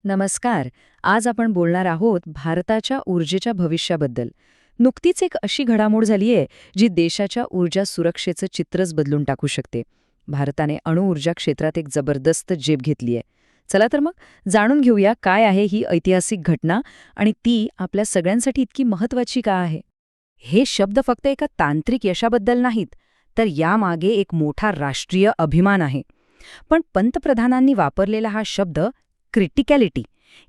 नमस्कार. आज आपण बोलणार आहोत भारताच्या ऊर्जेच्या भविष्याबद्दल. नुकतीच एक अशी घडामोड झालीय जी देशाच्या ऊर्जा सुरक्षेचं चित्रच बदलून टाकू शकते. भारताने अणुऊर्जा क्षेत्रात एक जबरदस्त झेप घेतलीय. चला तर मग जाणून घेऊया काय आहे ही ऐतिहासिक घटना आणि ती आपल्या सगळ्यांसाठी इतकी महत्वाची का आहे. हे शब्द फक्त एका तांत्रिक यशाबद्दल नाहीत, तर यामागे एक मोठा राष्ट्रीय अभिमान आहे. पण पंतप्रधानांनी वापरलेला हा शब्द क्रिटिकॅलिटी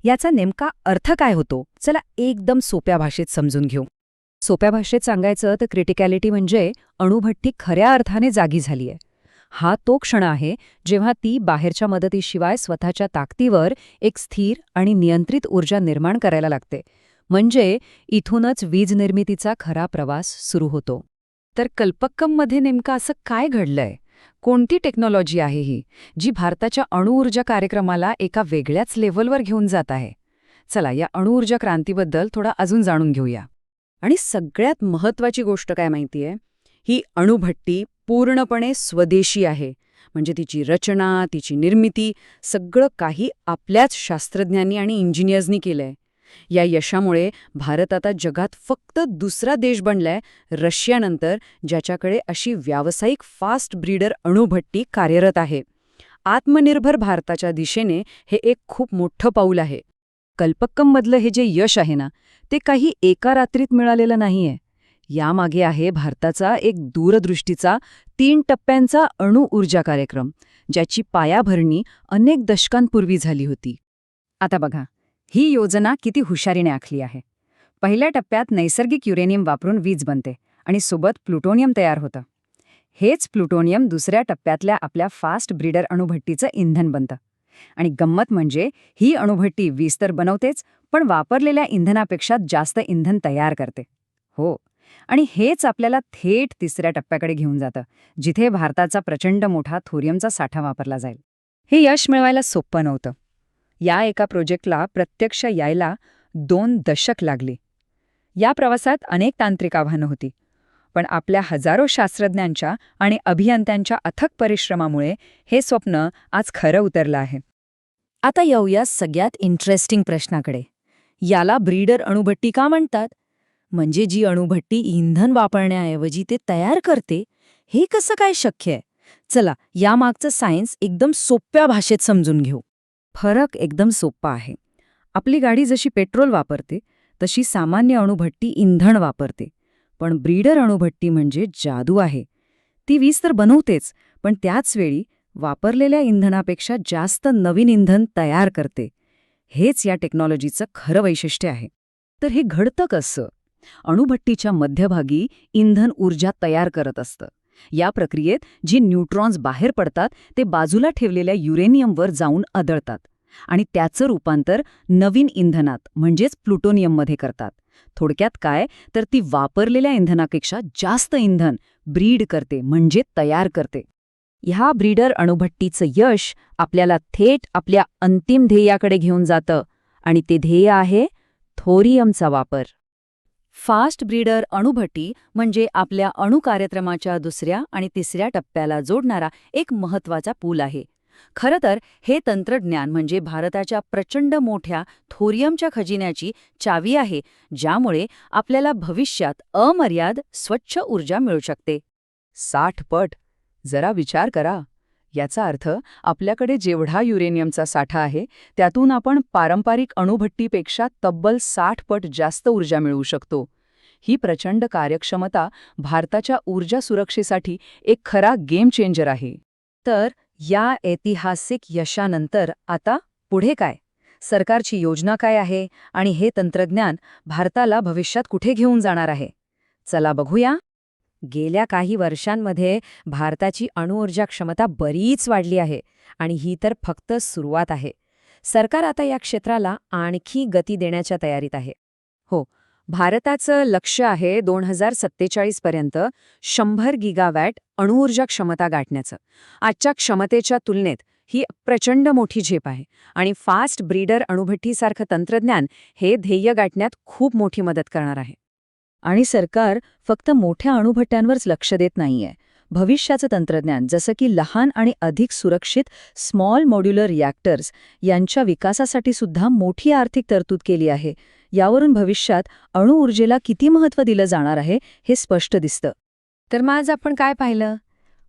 याचा नेमका अर्थ काय होतो, चला एकदम सोप्या भाषेत समजून घेऊ. सोप्या भाषेत सांगायचं तर क्रिटिकॅलिटी म्हणजे अणुभट्टी खऱ्या अर्थाने जागी झालीय. हा तो क्षण आहे जेव्हा ती बाहेरच्या मदतीशिवाय स्वतःच्या ताकदीवर एक स्थिर आणि नियंत्रित ऊर्जा निर्माण करायला लागते. म्हणजे इथूनच वीज निर्मितीचा खरा प्रवास सुरू होतो. तर कल्पक्कममध्ये नेमकं असं काय घडलंय? कोणती टेक्नॉलॉजी आहे ही जी भारताच्या अणुऊर्जा कार्यक्रमाला एका वेगळ्याच लेव्हलवर घेऊन जात आहे? चला या अणुऊर्जा क्रांतीबद्दल थोडा अजून जाणून घेऊया. आणि सगळ्यात महत्त्वाची गोष्ट काय माहितीये, ही अणुभट्टी पूर्णपणे स्वदेशी आहे. म्हणजे तिची रचना, तिची निर्मिती सगळं काही आपल्याच शास्त्रज्ञांनी आणि इंजिनियर्सनी केलंय. या यशामुळे भारत आता जगात फक्त दुसरा देश बनलाय रशियानंतर ज्याच्याकडे अशी व्यावसायिक फास्ट ब्रीडर अणुभट्टी कार्यरत आहे. आत्मनिर्भर भारताच्या दिशेने हे एक खूप मोठं पाऊल आहे. कल्पक्कममधलं हे जे यश आहे ना, ते काही एका रात्रीत मिळालेलं नाहीये. यामागे आहे भारताचा एक दूरदृष्टीचा 3 टप्प्यांचा अणुऊर्जा कार्यक्रम, ज्याची पायाभरणी अनेक दशकांपूर्वी झाली होती. आता बघा, ही योजना किती हुशारीने आखली आहे. पहिल्या टप्प्यात नैसर्गिक युरेनियम वापरून वीज बनते आणि सोबत प्लुटोनियम तयार होतं. हेच प्लुटोनियम दुसऱ्या टप्प्यातल्या आपल्या फास्ट ब्रीडर अणुभट्टीचं इंधन बनतं. आणि गंमत म्हणजे ही अणुभट्टी वीज तर बनवतेच, पण वापरलेल्या इंधनापेक्षा जास्त इंधन तयार करते. हो, आणि हेच आपल्याला थेट तिसऱ्या टप्प्याकडे घेऊन जातं, जिथे भारताचा प्रचंड मोठा थोरियमचा साठा वापरला जाईल. हे यश मिळवायला सोपं नव्हतं. या एका प्रोजेक्टला प्रत्यक्ष यायला 2 दशक लागली. या प्रवासात अनेक तांत्रिक आव्हानं होती, पण आपल्या हजारो शास्त्रज्ञांच्या आणि अभियंत्यांच्या अथक परिश्रमामुळे हे स्वप्न आज खरं उतरलं आहे. आता येऊया सगळ्यात इंटरेस्टिंग प्रश्नाकडे. याला ब्रीडर अणुभट्टी का म्हणतात? म्हणजे जी अणुभट्टी इंधन वापरण्याऐवजी ते तयार करते, हे कसं काय शक्य आहे? चला यामागचं सायन्स एकदम सोप्या भाषेत समजून घेऊ. फरक एकदम सोपा आहे. आपली गाडी जशी पेट्रोल वापरते तशी सामान्य अणुभट्टी इंधन वापरते. पण ब्रीडर अणुभट्टी म्हणजे जादू आहे. ती वीज तर बनवतेच, पण त्याच वेळी वापरलेल्या इंधनापेक्षा जास्त नवीन इंधन तयार करते. हेच या टेक्नॉलॉजीचं खरं वैशिष्ट्य आहे. तर हे घडतं कसं? अणुभट्टीच्या मध्यभागी इंधन ऊर्जा तयार करत असतं. या प्रक्रियेत जे न्यूट्रॉन्स बाहेर पडतात ते बाजूला ठेवलेल्या युरेनियमवर जाऊन आदळतात आणि त्याचं रूपांतर नवीन इंधनात म्हणजेच प्लुटोनियममध्ये करतात. थोडक्यात काय, तर ती वापरलेल्या इंधनापेक्षा जास्त इंधन ब्रीड करते म्हणजे तयार करते. ह्या ब्रीडर अणुभट्टीचं यश आपल्याला थेट आपल्या अंतिम ध्येयाकडे घेऊन जातं आणि ते ध्येय आहे थोरियमचा वापर. फास्ट ब्रीडर अणुभट्टी म्हणजे आपल्या अणुकार्यक्रमाच्या दुसऱ्या आणि तिसऱ्या टप्प्याला जोडणारा एक महत्त्वाचा पूल आहे. खरं तर हे तंत्रज्ञान म्हणजे भारताच्या प्रचंड मोठ्या थोरियमच्या खजिन्याची चावी आहे, ज्यामुळे आपल्याला भविष्यात अमर्याद स्वच्छ ऊर्जा मिळू शकते. 60 पट. जरा विचार करा. याचा अर्थ आपल्याकडे जेवढा युरेनियमचा साठा आहे त्यातून आपण पारंपरिक अणुभट्टीपेक्षा तब्बल 60 पट जास्त ऊर्जा मिळवू शकतो. ही प्रचंड कार्यक्षमता भारताच्या ऊर्जा सुरक्षेसाठी एक खरा गेम चेंजर आहे. तर या ऐतिहासिक यशानंतर आता पुढे काय? सरकारची योजना काय आहे आणि हे तंत्रज्ञान भारताला भविष्यात कुठे घेऊन जाणार आहे? चला बघूया. गेल्या काही वर्षांमध्ये भारताची अणुऊर्जा क्षमता बरीच वाढली आहे आणि ही तर फक्त सुरुवात आहे. सरकार आता या क्षेत्राला आणखी गती देण्याच्या तयारीत आहे. हो, भारताचं लक्ष्य आहे 2047 पर्यंत 100 गिगावॅट अणुऊर्जा क्षमता गाठण्याचं. आजच्या क्षमतेच्या तुलनेत ही प्रचंड मोठी झेप आहे आणि फास्ट ब्रीडर अणुभट्टीसारखं तंत्रज्ञान हे ध्येय गाठण्यात खूप मोठी मदत करणार आहे. आणि सरकार फक्त मोठ्या अणुभट्ट्यांवरच लक्ष देत नाहीये. भविष्याचं तंत्रज्ञान जसं की लहान आणि अधिक सुरक्षित स्मॉल मॉड्युलर रिॲक्टर्स यांच्या विकासासाठी सुद्धा मोठी आर्थिक तरतूद केली आहे. यावरून भविष्यात अणुऊर्जेला किती महत्त्व दिलं जाणार आहे हे स्पष्ट दिसतं. तर मग आज आपण काय पाहिलं?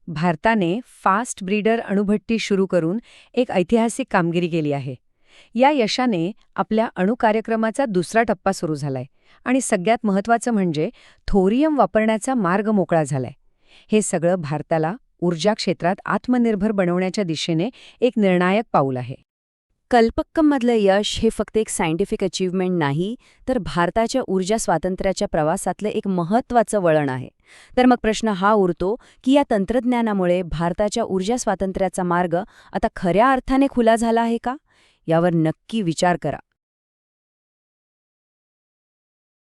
भारताने फास्ट ब्रीडर अणुभट्टी सुरू करून एक ऐतिहासिक कामगिरी केली आहे. या यशाने आपल्या अणुकार्यक्रमाचा दुसरा टप्पा सुरू झालाय आणि सगळ्यात महत्त्वाचं म्हणजे थोरियम वापरण्याचा मार्ग मोकळा झालाय. हे सगळं भारताला ऊर्जा क्षेत्रात आत्मनिर्भर बनवण्याच्या दिशेने एक निर्णायक पाऊल आहे. कल्पक्कममधलं यश हे फक्त एक सायंटिफिक अचीव्हमेंट नाही, तर भारताच्या ऊर्जा स्वातंत्र्याच्या प्रवासातलं एक महत्त्वाचं वळण आहे. तर मग प्रश्न हा उरतो की या तंत्रज्ञानामुळे भारताच्या ऊर्जा स्वातंत्र्याचा मार्ग आता खऱ्या अर्थाने खुला झाला आहे का? यावर नक्की विचार करा.